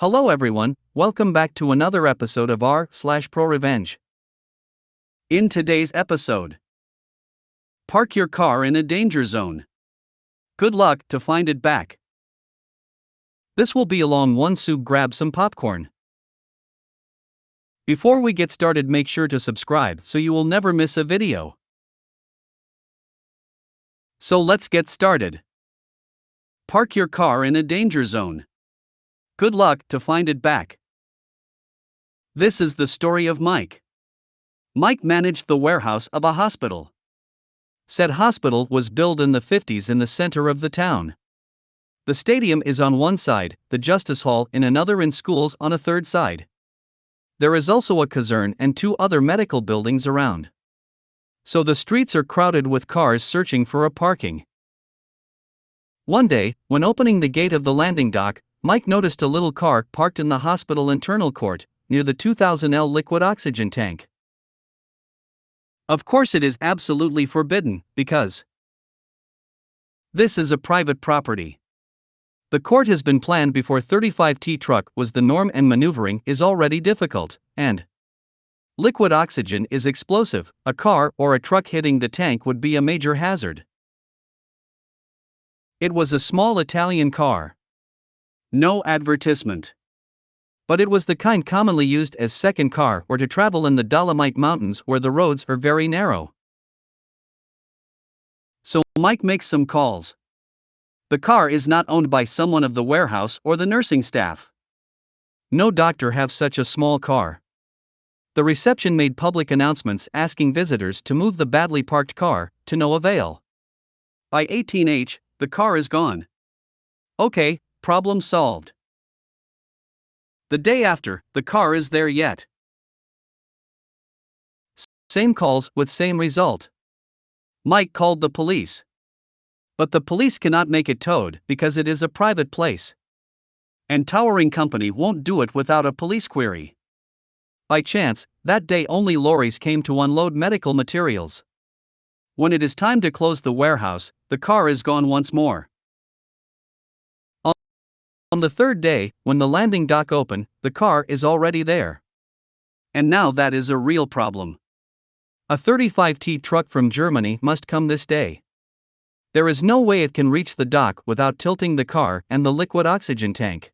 Hello everyone, welcome back to another episode of r/ProRevenge. In today's episode, park your car in a danger zone. Good luck to find it back. This will be a long one, so grab some popcorn. Before we get started, make sure to subscribe so you will never miss a video. So let's get started. Park your car in a danger zone. Good luck to find it back. This is the story of Mike. Mike managed the warehouse of a hospital. Said hospital was built in the 50s in the center of the town. The stadium is on one side, the justice hall in another, and schools on a third side. There is also a caserne and 2 other medical buildings around. So the streets are crowded with cars searching for a parking. One day, when opening the gate of the landing dock, Mike noticed a little car parked in the hospital internal court, near the 2000L liquid oxygen tank. Of course, it is absolutely forbidden, because this is a private property. The court has been planned before 35T truck was the norm, and maneuvering is already difficult, and liquid oxygen is explosive. A car or a truck hitting the tank would be a major hazard. It was a small Italian car. No advertisement. But it was the kind commonly used as second car or to travel in the Dolomite Mountains where the roads are very narrow. So Mike makes some calls. The car is not owned by someone of the warehouse or the nursing staff. No doctor have such a small car. The reception made public announcements asking visitors to move the badly parked car, to no avail. By 18H, the car is gone. Okay. Problem solved. The day after, the car is there yet. Same calls with same result. Mike called the police. But the police cannot make it towed because it is a private place. And towing company won't do it without a police query. By chance, that day only lorries came to unload medical materials. When it is time to close the warehouse, the car is gone once more. On the third day, when the landing dock opened, the car is already there. And now that is a real problem. A 35T truck from Germany must come this day. There is no way it can reach the dock without tilting the car and the liquid oxygen tank.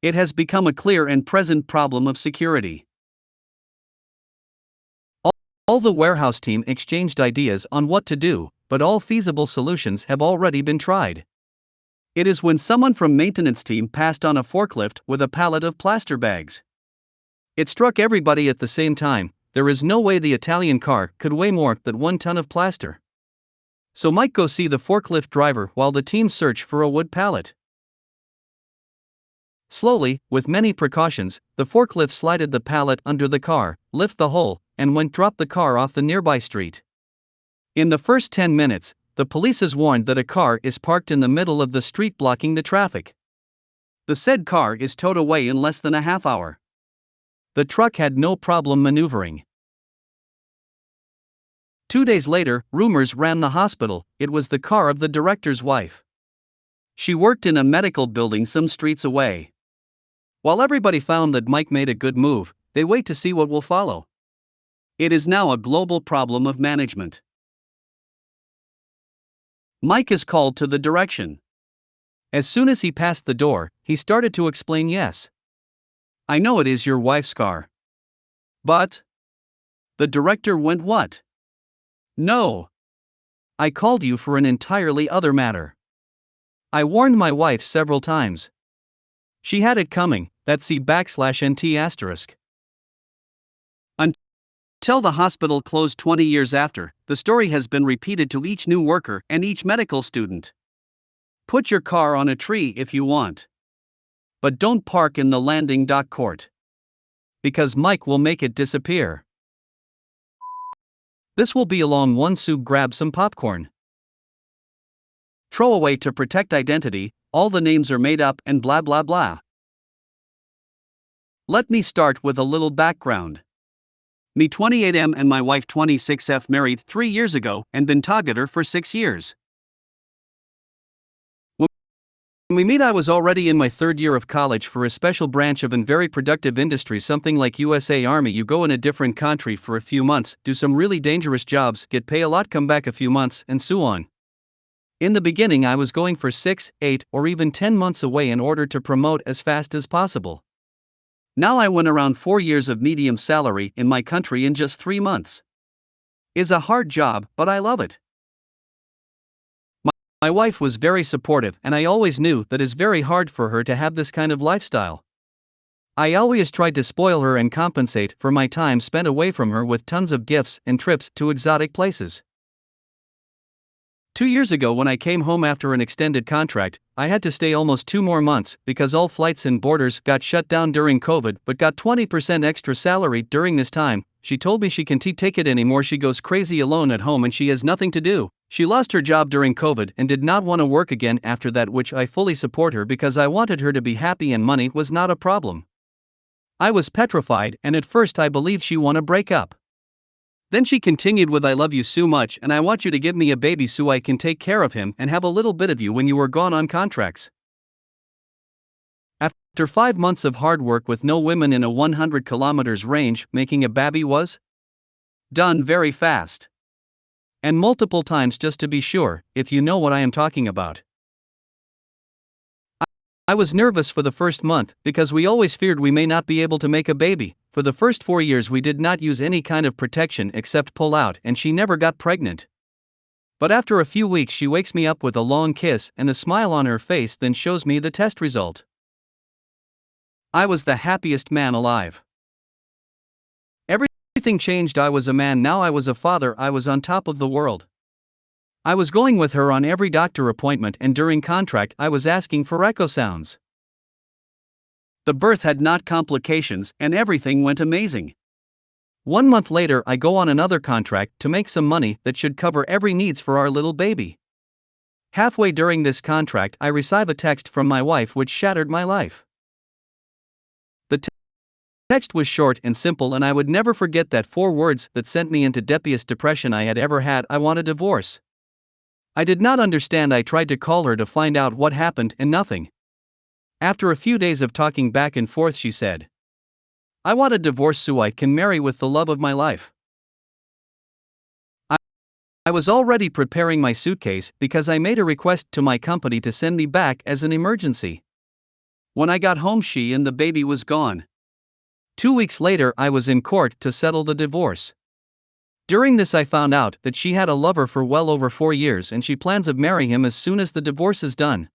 It has become a clear and present problem of security. All the warehouse team exchanged ideas on what to do, but all feasible solutions have already been tried. It is when someone from maintenance team passed on a forklift with a pallet of plaster bags. It struck everybody at the same time. There is no way the Italian car could weigh more than 1 ton of plaster. So Mike go see the forklift driver while the team search for a wood pallet. Slowly, with many precautions, the forklift slided the pallet under the car, lift the hole, and went drop the car off the nearby street. In the first 10 minutes, the police is warned that a car is parked in the middle of the street blocking the traffic. The said car is towed away in less than a half hour. The truck had no problem maneuvering. 2 days later, rumors ran the hospital it was the car of the director's wife. She worked in a medical building some streets away. While everybody found that Mike made a good move, they wait to see what will follow. It is now a global problem of management. Mike is called to the direction. As soon as he passed the door, he started to explain. Yes, I know it is your wife's car. But the director went, what? No. I called you for an entirely other matter. I warned my wife several times. She had it coming, that C/NT*. Until the hospital closed 20 years after, the story has been repeated to each new worker and each medical student. Put your car on a tree if you want. But don't park in the landing dock court. Because Mike will make it disappear. This will be a long one, so grab some popcorn. Throwaway to protect identity, all the names are made up and blah blah blah. Let me start with a little background. Me 28M and my wife 26F married 3 years ago and been together for 6 years. we meet, I was already in my third year of college for a special branch of a very productive industry, something like USA Army. You go in a different country for a few months, do some really dangerous jobs, get pay a lot, come back a few months, and so on. In the beginning, I was going for 6, 8, or even 10 months away in order to promote as fast as possible. Now I went around 4 years of medium salary in my country in just 3 months. It's a hard job, but I love it. My wife was very supportive, and I always knew that it's very hard for her to have this kind of lifestyle. I always tried to spoil her and compensate for my time spent away from her with tons of gifts and trips to exotic places. 2 years ago, when I came home after an extended contract, I had to stay almost 2 more months because all flights and borders got shut down during COVID, but got 20% extra salary during this time. She told me she can't take it anymore. She goes crazy alone at home and she has nothing to do. She lost her job during COVID and did not want to work again after that, which I fully support her because I wanted her to be happy and money was not a problem. I was petrified, and at first I believed she wanted to break up. Then she continued with, "I love you so much and I want you to give me a baby so I can take care of him and have a little bit of you when you are gone on contracts." After 5 months of hard work with no women in a 100 kilometers range, making a baby was done very fast. And multiple times, just to be sure, if you know what I am talking about. I was nervous for the first month because we always feared we may not be able to make a baby. For the first 4 years we did not use any kind of protection except pull out, and she never got pregnant. But after a few weeks she wakes me up with a long kiss and a smile on her face, then shows me the test result. I was the happiest man alive. Everything changed. I was a man now, I was a father, I was on top of the world. I was going with her on every doctor appointment, and during contract I was asking for echo sounds. The birth had not complications and everything went amazing. 1 month later I go on another contract to make some money that should cover every needs for our little baby. Halfway during this contract I receive a text from my wife which shattered my life. The text was short and simple, and I would never forget that 4 words that sent me into deepest depression I had ever had: "I want a divorce." I did not understand. I tried to call her to find out what happened, and nothing. After a few days of talking back and forth, she said, "I want a divorce so I can marry with the love of my life." I was already preparing my suitcase because I made a request to my company to send me back as an emergency. When I got home, she and the baby was gone. 2 weeks later I was in court to settle the divorce. During this I found out that she had a lover for well over 4 years and she plans of marrying him as soon as the divorce is done.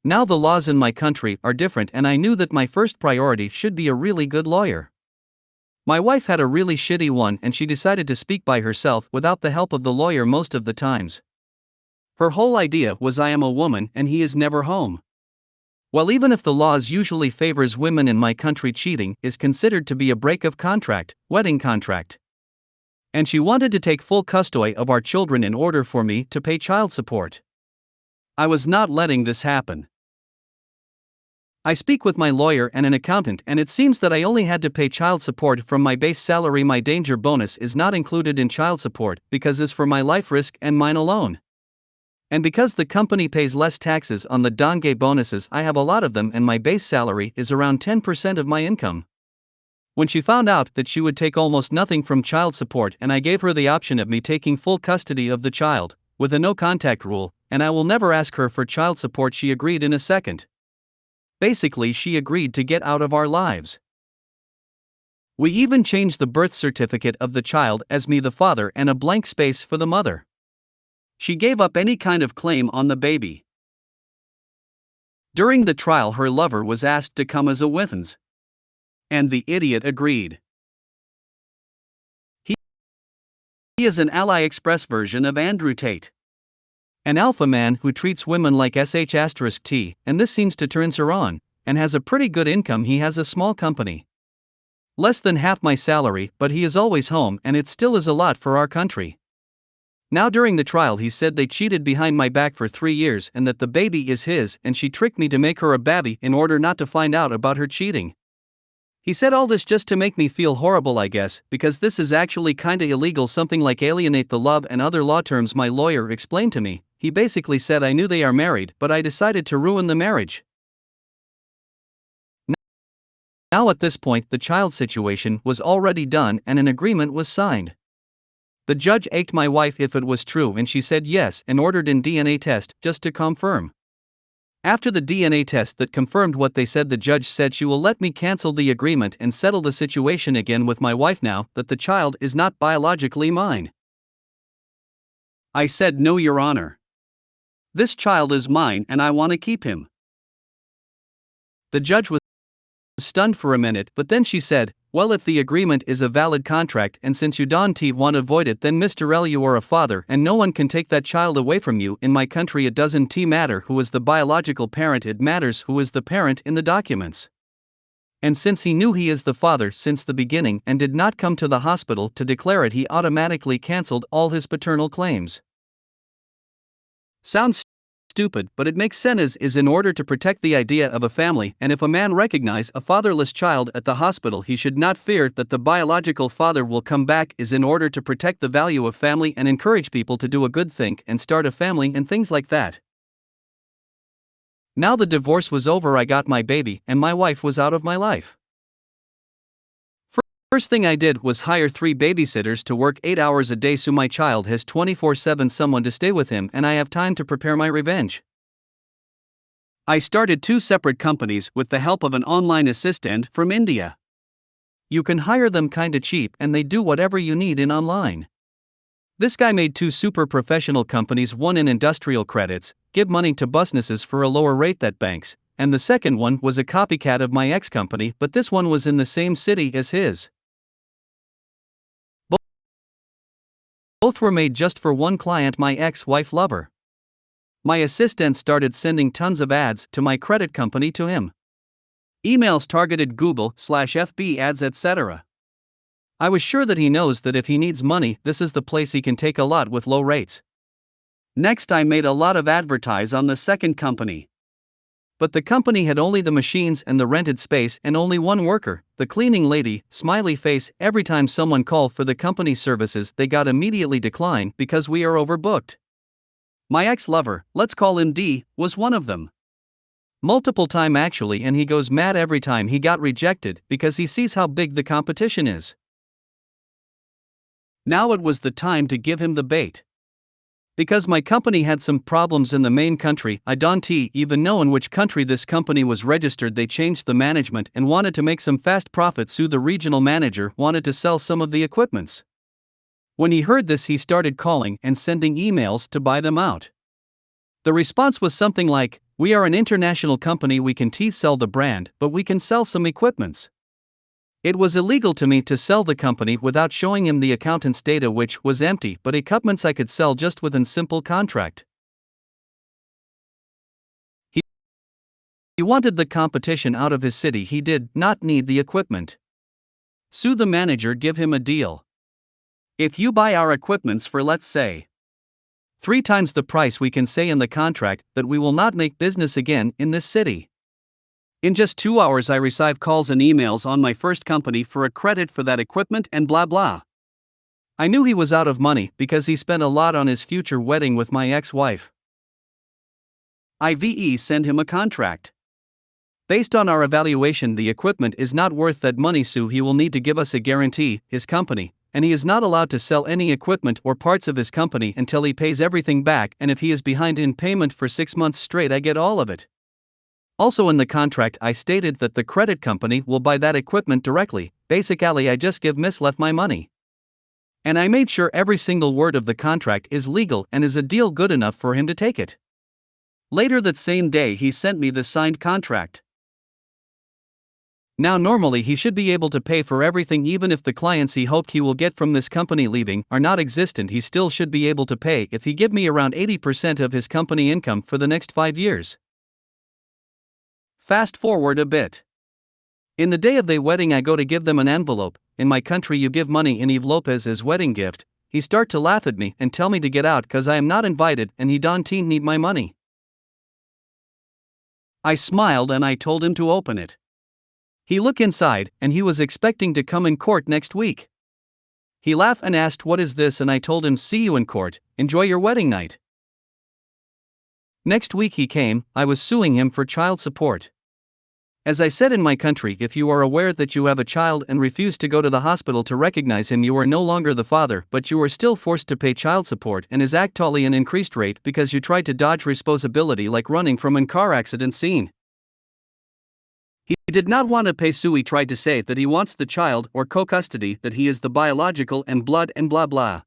Now the laws in my country are different, and I knew that my first priority should be a really good lawyer. My wife had a really shitty one, and she decided to speak by herself without the help of the lawyer most of the times. Her whole idea was, I am a woman and he is never home. Well, even if the laws usually favors women in my country, cheating is considered to be a break of contract, wedding contract. And she wanted to take full custody of our children in order for me to pay child support. I was not letting this happen. I speak with my lawyer and an accountant, and it seems that I only had to pay child support from my base salary. My danger bonus is not included in child support because it's for my life risk and mine alone. And because the company pays less taxes on the Dongay bonuses, I have a lot of them, and my base salary is around 10% of my income. When she found out that she would take almost nothing from child support, and I gave her the option of me taking full custody of the child, with a no contact rule, and I will never ask her for child support, she agreed in a second. Basically, she agreed to get out of our lives. We even changed the birth certificate of the child as me the father and a blank space for the mother. She gave up any kind of claim on the baby. During the trial, her lover was asked to come as a witness. And the idiot agreed. He is an AliExpress version of Andrew Tate. An alpha man who treats women like sh*t, and this seems to turn her on, and has a pretty good income. He has a small company. Less than half my salary, but he is always home, and it still is a lot for our country. Now during the trial he said they cheated behind my back for 3 years and that the baby is his, and she tricked me to make her a baby in order not to find out about her cheating. He said all this just to make me feel horrible, I guess, because this is actually kinda illegal, something like alienate the love and other law terms my lawyer explained to me, he basically said I knew they are married but I decided to ruin the marriage. Now at this point the child situation was already done and an agreement was signed. The judge asked my wife if it was true and she said yes and ordered in DNA test just to confirm. After the DNA test that confirmed what they said, the judge said she will let me cancel the agreement and settle the situation again with my wife now that the child is not biologically mine. I said no, Your Honor. This child is mine and I want to keep him. The judge was stunned for a minute, but then she said, well, if the agreement is a valid contract and since you don't want to avoid it, then Mr. L, you are a father and no one can take that child away from you. In my country it doesn't matter who is the biological parent, it matters who is the parent in the documents. And since he knew he is the father since the beginning and did not come to the hospital to declare it, he automatically cancelled all his paternal claims. Sounds stupid, but it makes sense is in order to protect the idea of a family, and if a man recognize a fatherless child at the hospital, he should not fear that the biological father will come back, is in order to protect the value of family and encourage people to do a good thing and start a family and things like that. Now the divorce was over, I got my baby and my wife was out of my life. First thing I did was hire 3 babysitters to work 8 hours a day so my child has 24/7 someone to stay with him and I have time to prepare my revenge. I started 2 separate companies with the help of an online assistant from India. You can hire them kinda cheap and they do whatever you need in online. This guy made 2 super professional companies, one in industrial credits, give money to businesses for a lower rate than banks, and the second one was a copycat of my ex-company, but this one was in the same city as his. Both were made just for one client, my ex-wife lover. My assistant started sending tons of ads to my credit company to him. Emails targeted Google/FB ads, etc. I was sure that he knows that if he needs money, this is the place he can take a lot with low rates. Next, I made a lot of advertise on the second company. But the company had only the machines and the rented space and only one worker, the cleaning lady, smiley face. Every time someone called for the company's services, they got immediately declined because we are overbooked. My ex-lover, let's call him D, was one of them. Multiple time actually, and he goes mad every time he got rejected because he sees how big the competition is. Now it was the time to give him the bait. Because my company had some problems in the main country, I don't even know in which country this company was registered. They changed the management and wanted to make some fast profits, so the regional manager wanted to sell some of the equipments. When he heard this, he started calling and sending emails to buy them out. The response was something like, we are an international company, we can sell the brand, but we can sell some equipments. It was illegal to me to sell the company without showing him the accountant's data, which was empty, but equipments I could sell just within simple contract. He wanted the competition out of his city. He did not need the equipment. Sue the manager, give him a deal. If you buy our equipments for, let's say, 3 times the price, we can say in the contract that we will not make business again in this city. In just 2 hours I received calls and emails on my first company for a credit for that equipment and blah blah. I knew he was out of money because he spent a lot on his future wedding with my ex-wife. IVE send him a contract. Based on our evaluation, the equipment is not worth that money, so he will need to give us a guarantee, his company, and he is not allowed to sell any equipment or parts of his company until he pays everything back, and if he is behind in payment for 6 months straight, I get all of it. Also in the contract I stated that the credit company will buy that equipment directly. Basically I just give Miss Left my money. And I made sure every single word of the contract is legal and is a deal good enough for him to take it. Later that same day he sent me the signed contract. Now normally he should be able to pay for everything, even if the clients he hoped he will get from this company leaving are not existent. He still should be able to pay if he give me around 80% of his company income for the next 5 years. Fast forward a bit. In the day of the wedding I go to give them an envelope. In my country you give money in envelope as wedding gift. He start to laugh at me and tell me to get out cause I am not invited and he don't need my money. I smiled and I told him to open it. He looked inside and he was expecting to come in court next week. He laughed and asked what is this, and I told him, see you in court, enjoy your wedding night. Next week he came, I was suing him for child support. As I said in my country, if you are aware that you have a child and refuse to go to the hospital to recognize him, you are no longer the father, but you are still forced to pay child support, and is actually an increased rate because you tried to dodge responsibility like running from a car accident scene. He did not want to pay, so he tried to say that he wants the child or co-custody, that he is the biological and blood and blah blah.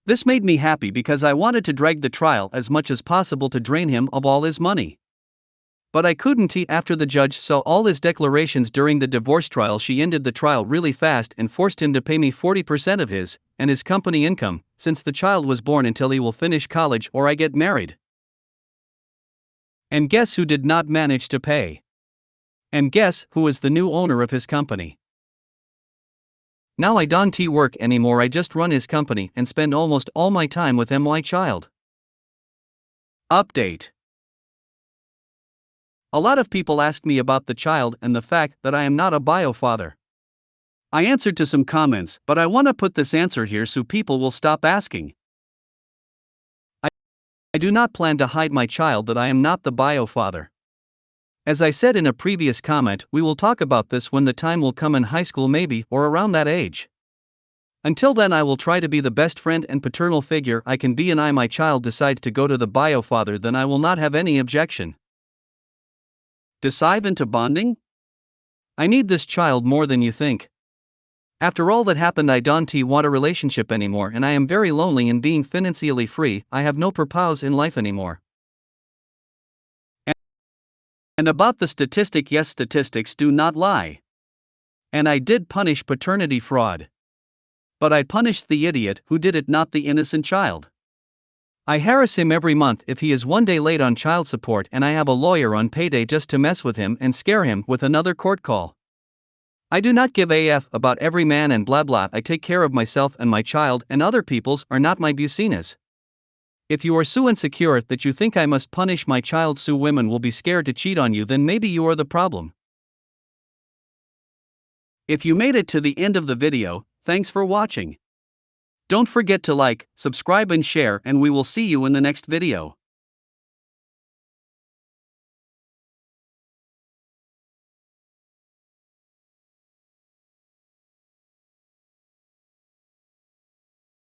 This made me happy because I wanted to drag the trial as much as possible to drain him of all his money. But I couldn't. After the judge saw all his declarations during the divorce trial, she ended the trial really fast and forced him to pay me 40% of his and his company income, since the child was born, until he will finish college or I get married. And guess who did not manage to pay? And guess who is the new owner of his company? Now I don't work anymore, I just run his company and spend almost all my time with my child. Update. A lot of people asked me about the child and the fact that I am not a bio-father. I answered to some comments, but I want to put this answer here so people will stop asking. I do not plan to hide my child that I am not the bio-father. As I said in a previous comment, we will talk about this when the time will come, in high school maybe, or around that age. Until then I will try to be the best friend and paternal figure I can be, and my child decides to go to the bio-father, then I will not have any objection. Dive into bonding? I need this child more than you think. After all that happened, I don't want a relationship anymore, and I am very lonely in being financially free. I have no purpose in life anymore. And about the statistic, yes, statistics do not lie. And I did punish paternity fraud. But I punished the idiot who did it, not the innocent child. I harass him every month if he is one day late on child support, and I have a lawyer on payday just to mess with him and scare him with another court call. I do not give a f about every man and blah blah. I take care of myself and my child, and other people's are not my business. If you are so insecure that you think I must punish my child so women will be scared to cheat on you, then maybe you are the problem. If you made it to the end of the video, thanks for watching. Don't forget to like, subscribe and share, and we will see you in the next video.